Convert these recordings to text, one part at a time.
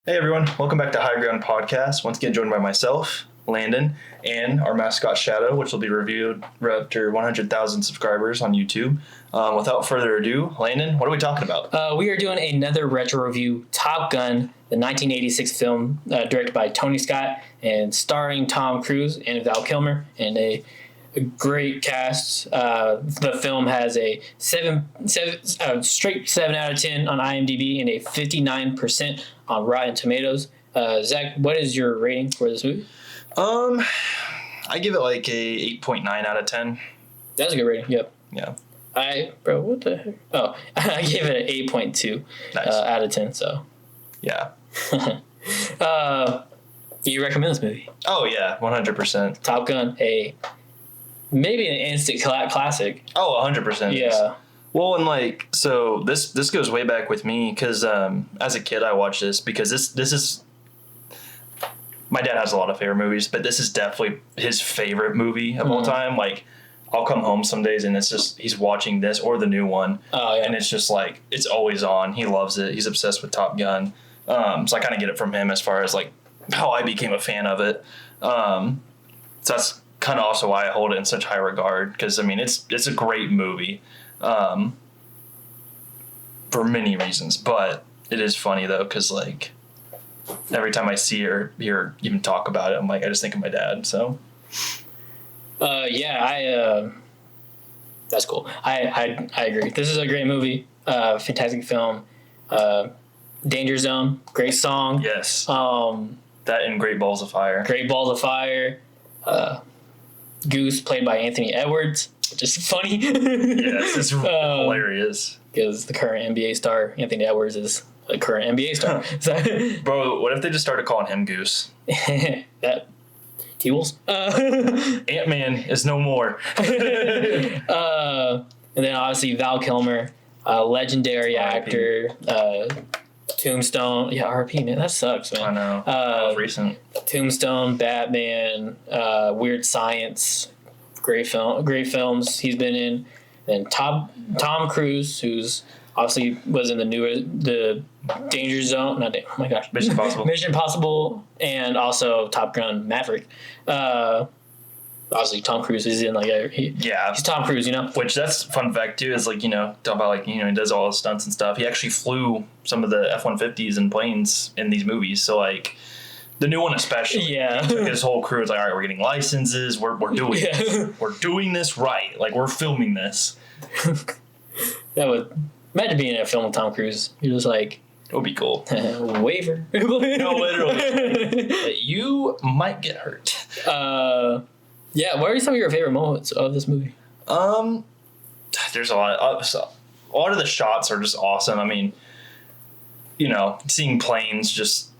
Hey everyone, welcome back to High Ground Podcast. Once again, joined by myself, Landon, and our mascot Shadow, which will be reviewed after 100,000 subscribers on YouTube. Without further ado, Landon, what are we talking about? We are doing another retro review, Top Gun, the 1986 film directed by Tony Scott and starring Tom Cruise and Val Kilmer, and a great cast. The film has a straight 7 out of 10 on IMDb and a 59% on Rotten Tomatoes. Zach, what is your rating for this movie? I give it like a 8.9 out of 10. That's a good rating. Yep. Yeah. What the heck? Oh, I gave it an 8.2 Nice. out of 10. So, Yeah. do you recommend this movie? Oh yeah, 100%. Top Gun, maybe an instant classic. Oh, 100%. Yeah. Well, and so this goes way back with me because as a kid I watched this because this is my dad has a lot of favorite movies, but this is definitely his favorite movie of all time. Like, I'll come home some days and it's just he's watching this or the new one, and it's just like it's always on. He loves it. He's obsessed with Top Gun. So I kind of get it from him as far as like how I became a fan of it. So that's kind of also why I hold it in such high regard because I mean it's a great movie. For many reasons, but it is funny though because like every time I see or hear even talk about it, I'm like I just think of my dad. So that's cool. I agree. This is a great movie. Fantastic film. Danger Zone, great song. yes, that and Great Balls of Fire. Great Balls of Fire. Goose, played by Anthony Edwards, which is funny. Yes, it's hilarious. Because the current NBA star, Anthony Edwards, is a current NBA star. So, Bro, what if they just started calling him Goose? that T-Wolves. Ant-Man is no more. And then obviously Val Kilmer, legendary actor. Tombstone. Yeah, RP, man. That sucks, man. I know. That was recent. Tombstone, Batman, Weird Science. Great films he's been in. And Tom Cruise, who's obviously was in the Danger Zone. Oh my gosh. Mission Impossible. Mission Impossible, and also Top Gun Maverick. Obviously Tom Cruise is in he's Tom Cruise, Which that's fun fact too is talk about he does all his stunts and stuff. He actually flew some of the F-150s and planes in these movies. So like the new one especially. Yeah. He took his whole crew was like, all right, we're getting licenses. We're doing this. We're doing this right. Like we're filming this. That would imagine being in a film with Tom Cruise. You're just like, it would be cool. Waiver. No, literally. You might get hurt. Yeah, what are some of your favorite moments of this movie? There's a lot. A lot of the shots are just awesome. I mean, seeing planes just.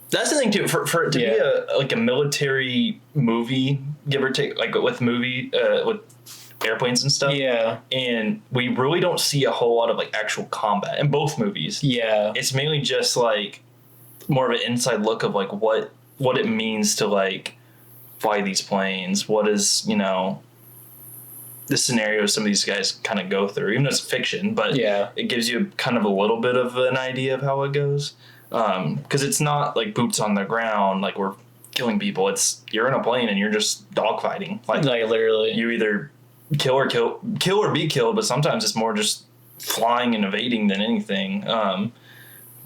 That's the thing too. For it to be a military movie, give or take, like with airplanes and stuff. Yeah. And we really don't see a whole lot of like actual combat in both movies. Yeah. It's mainly just like more of an inside look of like what it means to like fly these planes. What is, the scenario some of these guys kind of go through, even though it's fiction, but it gives you kind of a little bit of an idea of how it goes. Because it's not like boots on the ground, like we're killing people. It's you're in a plane and you're just dogfighting. Like literally. You either kill or be killed, but sometimes it's more just flying and evading than anything. Some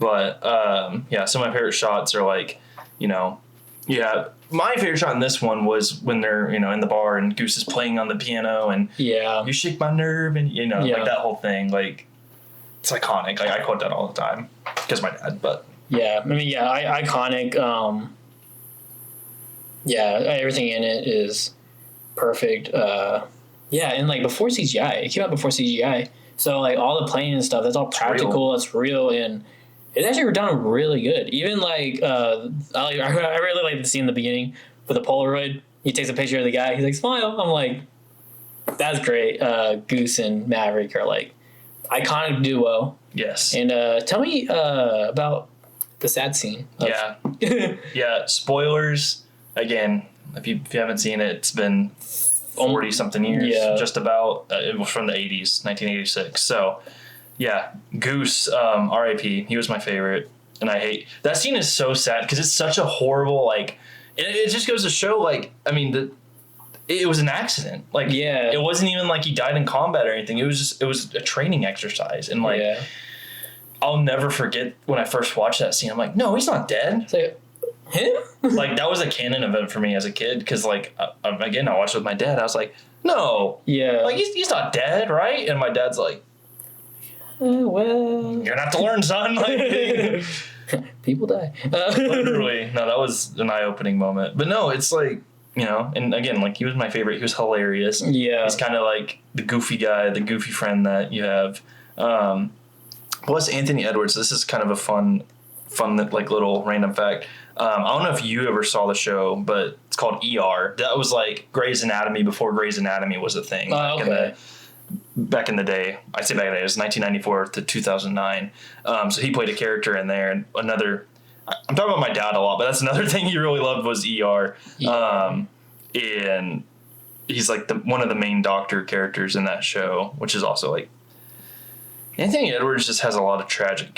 of my favorite shots are like, my favorite shot in this one was when they're, in the bar and Goose is playing on the piano and you shake my nerve and, like that whole thing. Like, it's iconic. Like, I quote that all the time because my dad, but. Yeah. I mean, iconic. Everything in it is perfect. And like before CGI. It came out before CGI. So like all the playing and stuff, that's all practical. It's real. And it's actually done really good. Even like, I really like the scene in the beginning with the Polaroid. He takes a picture of the guy. He's like, smile. I'm like, that's great. Goose and Maverick are like iconic duo. Yes. And tell me about the sad scene. Yeah. Spoilers. Again, if you haven't seen it, it's been 40 something years. Yeah. Just about. It was from the 80s, 1986. So, yeah, Goose, R.I.P. He was my favorite. and I hate that scene is so sad because it's such a horrible like. It just goes to show like I mean it was an accident. Like it wasn't even like he died in combat or anything. It was a training exercise, and like I'll never forget when I first watched that scene. I'm like, no, he's not dead. It's like, him? Like that was a canon event for me as a kid because like again I watched it with my dad. I was like, no, like he's not dead, right? And my dad's like, well, you're gonna have to learn, son. Like, people die. literally, no, that was an eye-opening moment. But no, it's like and again, like he was my favorite. He was hilarious. Yeah, he's kind of like the goofy guy, the goofy friend that you have. Plus Anthony Edwards. This is kind of a fun like little random fact. I don't know if you ever saw the show, but it's called ER. That was like Grey's Anatomy before Grey's Anatomy was a thing. Back in the day. I say back in the day, it was 1994 to 2009. So he played a character in there. And I'm talking about my dad a lot, but that's another thing he really loved was ER. And he's like one of the main doctor characters in that show, which is also like Anthony Edwards just has a lot of tragic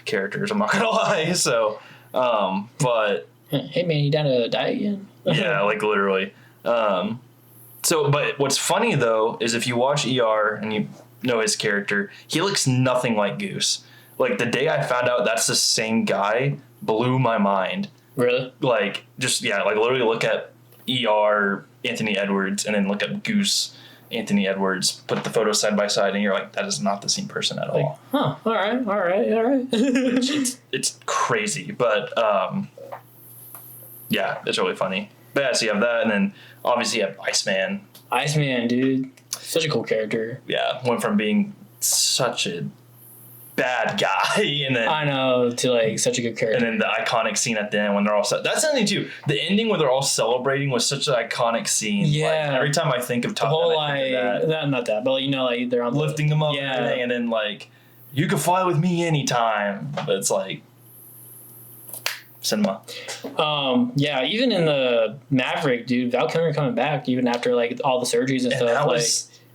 characters. I'm not gonna lie. So, but hey man, you down to die again? Yeah, like literally. But what's funny though is if you watch ER and you know his character, he looks nothing like Goose. Like the day I found out that's the same guy blew my mind. Really? Like like literally look at ER Anthony Edwards and then look at Goose Anthony Edwards, put the photos side by side, and you're like, that is not the same person at all. Huh? All right. It's crazy, but yeah, it's really funny. But yeah, so you have that, and then obviously you have Iceman. Iceman, dude, such a cool character. Yeah, went from being such a bad guy, and then I know, to like such a good character. And then the iconic scene at the end when they're all that's something too. The ending where they're all celebrating was such an iconic scene. Yeah. Like, every time I think of Top Gun, not that, but like they're on lifting them up and everything, and then like you can fly with me anytime. But it's like cinema. Yeah, even in the Maverick, dude, Val Kilmer coming back even after like all the surgeries and stuff.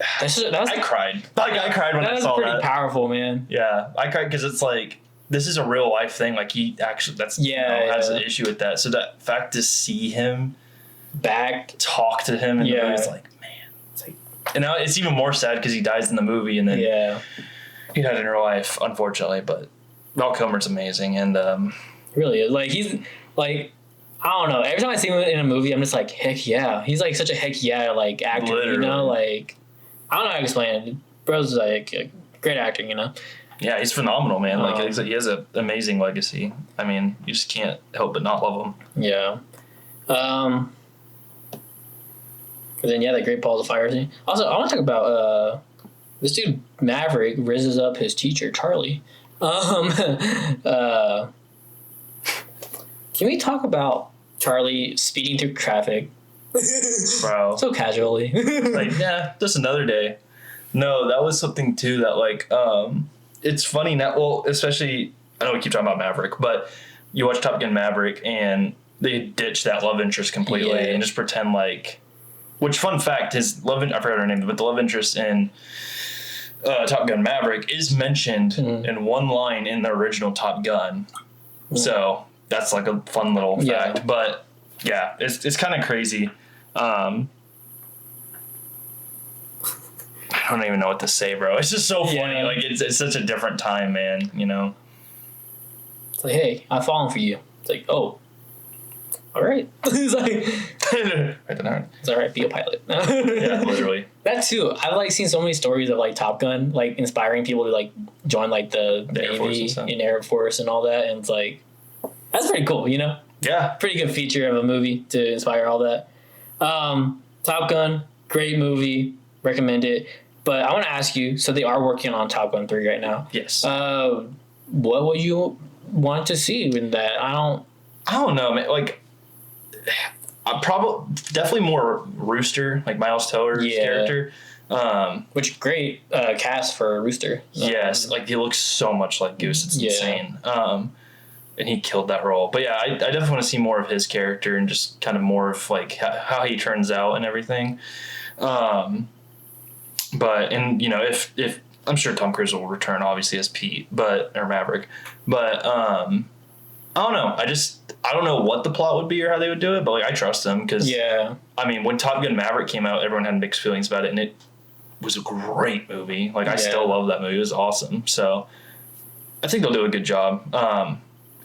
I cried. Like I cried when I saw that. That was pretty powerful, man. Yeah, I cried because it's like this is a real life thing. Like he actually has an issue with that. So that fact to see him back, talk to him, and it's like, man, it's like, and now it's even more sad because he dies in the movie, and then he died in real life, unfortunately. But Val Kilmer's amazing, and really, like he's like. I don't know. Every time I see him in a movie, I'm just like, heck yeah. He's like such a heck yeah like actor, literally. Like I don't know how to explain it. Bro's like a great actor, Yeah, he's phenomenal, man. Like he has an amazing legacy. I mean, you just can't help but not love him. Yeah. But then the Great Balls of Fire scene. Also, I want to talk about this dude Maverick rizzes up his teacher Charlie. Can we talk about Charlie speeding through traffic? Bro. So casually. Like, yeah, just another day. No, that was something too that like it's funny now, well, especially I know we keep talking about Maverick, but you watch Top Gun Maverick and they ditch that love interest completely and just pretend like which fun fact, his I forgot her name, but the love interest in Top Gun Maverick is mentioned in one line in the original Top Gun. So that's like a fun little fact. But yeah, it's kind of crazy. I don't even know what to say, bro. It's just so funny. Like it's such a different time, man. It's like, hey, I've fallen for you. It's like, oh, all right. It's like, it's all right. Be a pilot. Yeah, literally. That too. I've like seen so many stories of like Top Gun, like inspiring people to like join like the Navy and Air Force and all that, and it's like that's pretty cool, Yeah, pretty good feature of a movie to inspire all that. Top Gun, great movie, recommend it. But I want to ask you, so they are working on Top Gun 3 right now. Yes. What would you want to see in that? I don't know, man. Like, definitely more Rooster, like Miles Teller's character. Which great cast for Rooster. Yes, like he looks so much like Goose. It's insane. And he killed that role. But yeah, I definitely want to see more of his character and just kind of more of like how he turns out and everything. But if I'm sure Tom Cruise will return obviously as Pete, or Maverick, but I don't know. I don't know what the plot would be or how they would do it, but like I trust them because Yeah. I mean, when Top Gun Maverick came out, everyone had mixed feelings about it, and it was a great movie. Like I still love that movie. It was awesome. So I think they'll do a good job.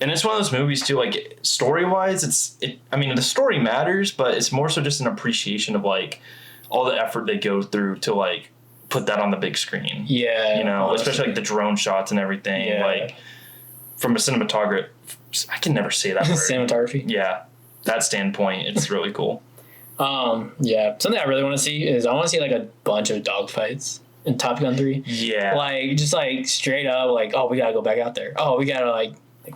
And it's one of those movies too. Like story wise, I mean, the story matters, but it's more so just an appreciation of like all the effort they go through to like put that on the big screen. Yeah. You know, especially like the drone shots and everything. Yeah. Like from a cinematographer, I can never say that word. Cinematography. Yeah, that standpoint, it's really cool. Yeah. Something I really want to see is I want to see like a bunch of dogfights in Top Gun 3. Yeah. Like just like straight up like, oh, we gotta go back out there. Oh, we gotta like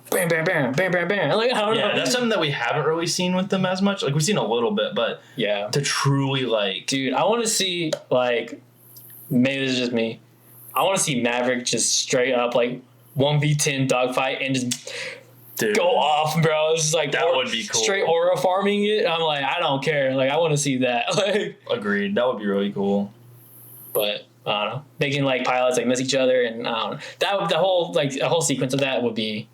bam, bam, bam, bam, bam, bam. Like I don't know. Yeah, that's something that we haven't really seen with them as much. Like we've seen a little bit, but Yeah. to truly like, Dude, I want to see like maybe this is just me. I want to see Maverick just straight up like 1v10 dogfight and just dude, go off, bro. It's just like that would be cool. Straight aura farming it. I'm like, I don't care. Like I want to see that. Like, agreed. That would be really cool. but I don't know. Making like pilots like miss each other and I don't know. The whole sequence of that would be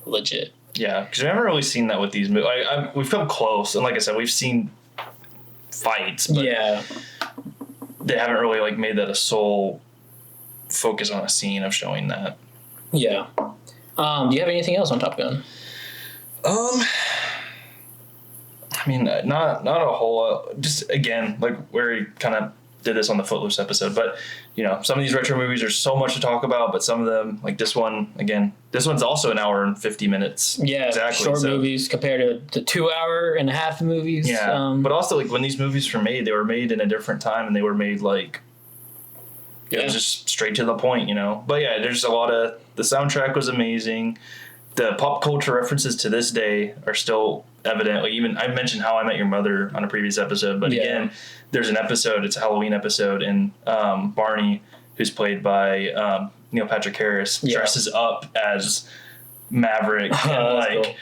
legit. Yeah, because we haven't really seen that with these movies. We've come close, and like I said, we've seen fights, but Yeah. they haven't really like made that a sole focus on a scene of showing that. Yeah. Do you have anything else on Top Gun? I mean, not a whole lot. Just again, like we kind of did this on the Footloose episode, but you know, some of these retro movies are so much to talk about, but some of them, like this one, again, this one's also an hour and 50 minutes. Yeah, exactly. short movies compared to the 2.5 hour movies. Yeah, but also like when these movies were made, they were made in a different time, and they were made like it was just straight to the point, you know. But yeah, there's a lot of the soundtrack was amazing. The pop culture references to this day are still evident. Like even I mentioned How I Met Your Mother on a previous episode, but again, there's an episode. It's a Halloween episode, and Barney, who's played by Neil Patrick Harris, dresses up as Maverick and like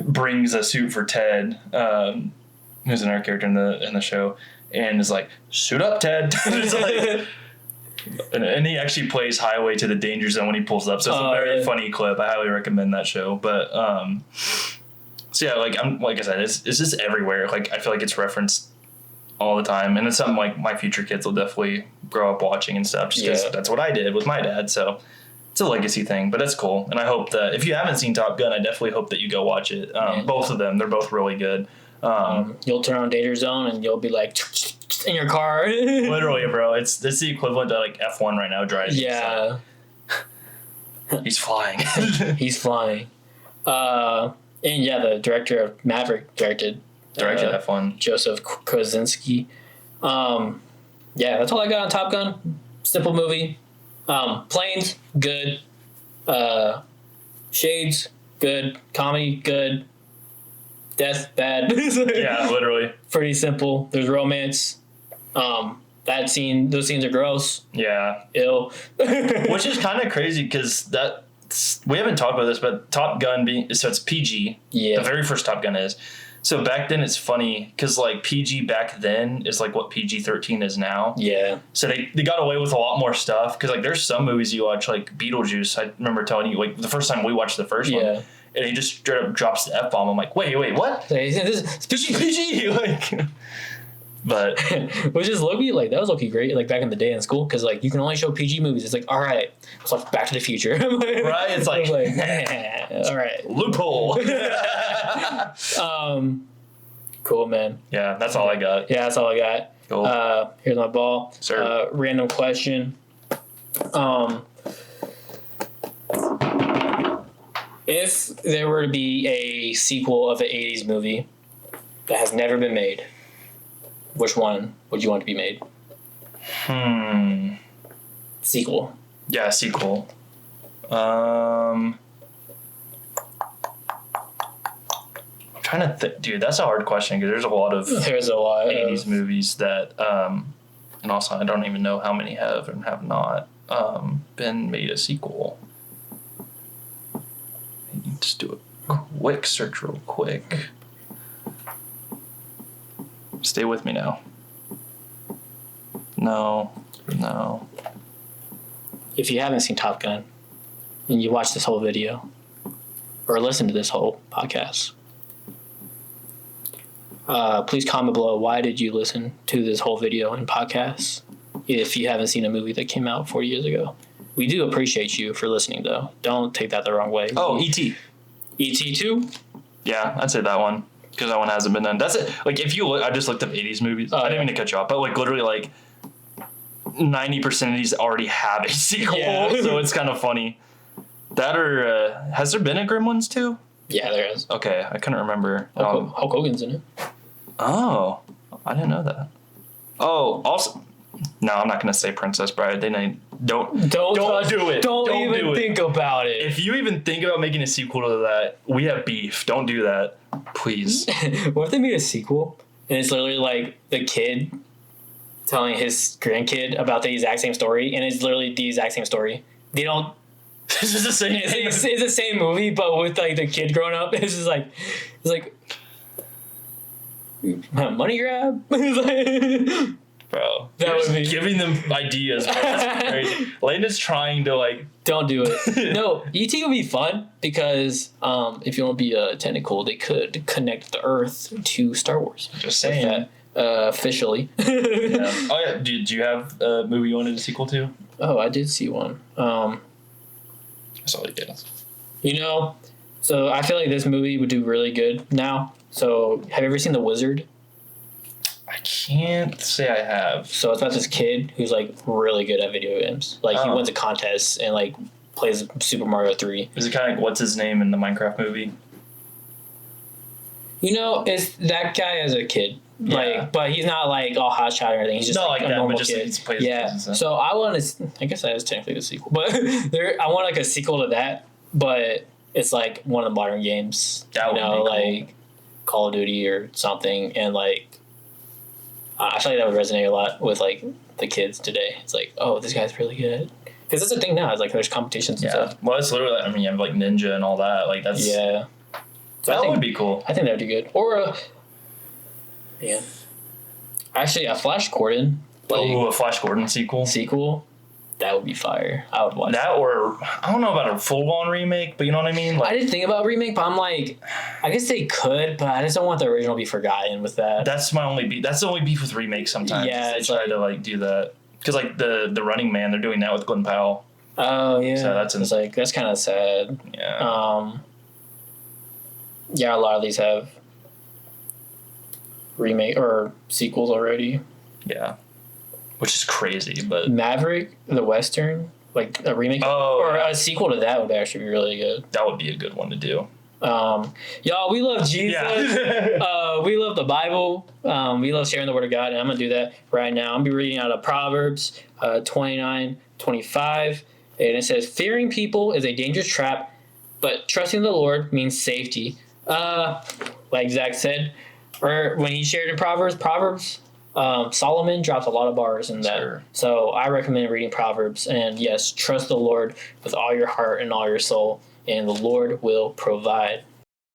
brings a suit for Ted, who's another character in the show, and is like, "Suit up, Ted." It's like, and he actually plays Highway to the Danger Zone when he pulls up. So it's a very funny clip. I highly recommend that show. But so yeah, like I said, it's just everywhere. Like I feel like it's referenced all the time, and it's something like my future kids will definitely grow up watching and stuff. Just because that's what I did with my dad. So it's a legacy thing, but that's cool. And I hope that if you haven't seen Top Gun, I definitely hope that you go watch it. Both of them, they're both really good. You'll turn on Danger Zone and you'll be like in your car. Literally, bro. It's the equivalent to like F1 right now driving. Yeah. So. He's flying. He's flying. And yeah, the director of Maverick directed F1. Joseph Kosinski. Yeah, that's all I got on Top Gun. Simple movie. Planes, good. Shades, good. Comedy, good. Death, bad. Yeah, literally. Pretty simple. There's romance. Those scenes are gross. Yeah. Ill. Which is kind of crazy because we haven't talked about this, but Top Gun so it's PG. Yeah. The very first Top Gun is. So back then it's funny because like PG back then is like what PG-13 is now. Yeah. So they got away with a lot more stuff because like there's some movies you watch like Beetlejuice. I remember telling you like the first time we watched the first one. And he just straight up drops the F-bomb. I'm like, wait, what? It's PG. Like, but which is low-key, like that was low-key great like back in the day in school because like you can only show PG movies. It's like, all right, it's like Back to the Future. Right? It's like all right, loophole. Cool, man. Yeah, that's all I got. Yeah, that's all I got. Cool. Here's my ball. Sir. Random question. If there were to be a sequel of an 80s movie that has never been made, which one would you want to be made? Sequel. Yeah, sequel. I'm trying to think. Dude, that's a hard question because there's a lot of 80s movies that, and also I don't even know how many have and have not been made a sequel. Just do a quick search real quick. Stay with me now. No. If you haven't seen Top Gun and you watch this whole video, or listen to this whole podcast, please comment below, why did you listen to this whole video and podcast if you haven't seen a movie that came out 4 years ago. We do appreciate you for listening, though. Don't take that the wrong way. Oh, E.T. E.T. 2? Yeah, I'd say that one. Because that one hasn't been done. That's it. Like, if you look, I just looked up 80s movies. I didn't mean to cut you off, but like literally like 90% of these already have a sequel. Yeah. So it's kind of funny. That or, has there been a Gremlins 2? Yeah, there is. Okay, I couldn't remember. Hulk Hogan's in it. Oh, I didn't know that. Oh, also, no, I'm not gonna say Princess Bride. Don't do it. Don't even do it. think about it. If you even think about making a sequel to that, we have beef. Don't do that, please. What if they made a sequel and it's literally like the kid telling his grandkid about the exact same story, and it's literally the exact same story. They don't. This is the same. It's the same movie, but with like the kid growing up. It's just like, money grab. Bro, That would be giving them ideas. Bro. That's crazy. Landon's trying to like. Don't do it. No, E.T. would be fun because if you want to be technical, they could connect the Earth to Star Wars. Just saying. Officially. Yeah. Oh yeah. Did you have a movie you wanted a sequel to? Oh, I did see one. That's all you did. So I feel like this movie would do really good now. So have you ever seen The Wizard? I can't say I have. So it's about this kid who's like really good at video games. Like he wins a contest and like plays Super Mario 3. Is it kind of like what's his name in the Minecraft movie? It's that guy as a kid. Yeah. Like, but he's not like all hotshot or anything. He's just not like like a that, normal but just kid. he plays Yeah. So I want to. I guess that is technically the sequel, but I want like a sequel to that. But it's like one of the modern games. That would be cool. Like Call of Duty or something, and like I feel like that would resonate a lot with like the kids today. It's like, oh, this guy's really good. Because that's the thing now. Is like there's competitions and stuff. Well, it's literally. I mean, you have like Ninja and all that. Like that's. Yeah. So That would be cool. I think that would be good. Or actually, a Flash Gordon. A Flash Gordon sequel. That would be fire. I would watch that. Or I don't know about a full-on remake, but you know what I mean. Like, I didn't think about remake, but I'm like, I guess they could, but I just don't want the original to be forgotten with that. that's my only beef. That's the only beef with remakes sometimes. Yeah, they it's try to like do that because like the Running Man, they're doing that with Glenn Powell. Oh yeah, So it's like that's kind of sad. Yeah. Yeah, a lot of these have remake or sequels already. Yeah. Which is crazy, but Maverick, the Western, like a remake or a sequel to that would actually be really good. That would be a good one to do. Y'all, we love Jesus. Yeah. We love the Bible. We love sharing the Word of God, and I'm gonna do that right now. I'm gonna be reading out of Proverbs 29:25, and it says, "Fearing people is a dangerous trap, but trusting the Lord means safety." Like Zach said, or when he shared in Proverbs. Solomon drops a lot of bars in that. Sure. So I recommend reading Proverbs. And yes, trust the Lord with all your heart and all your soul, and the Lord will provide.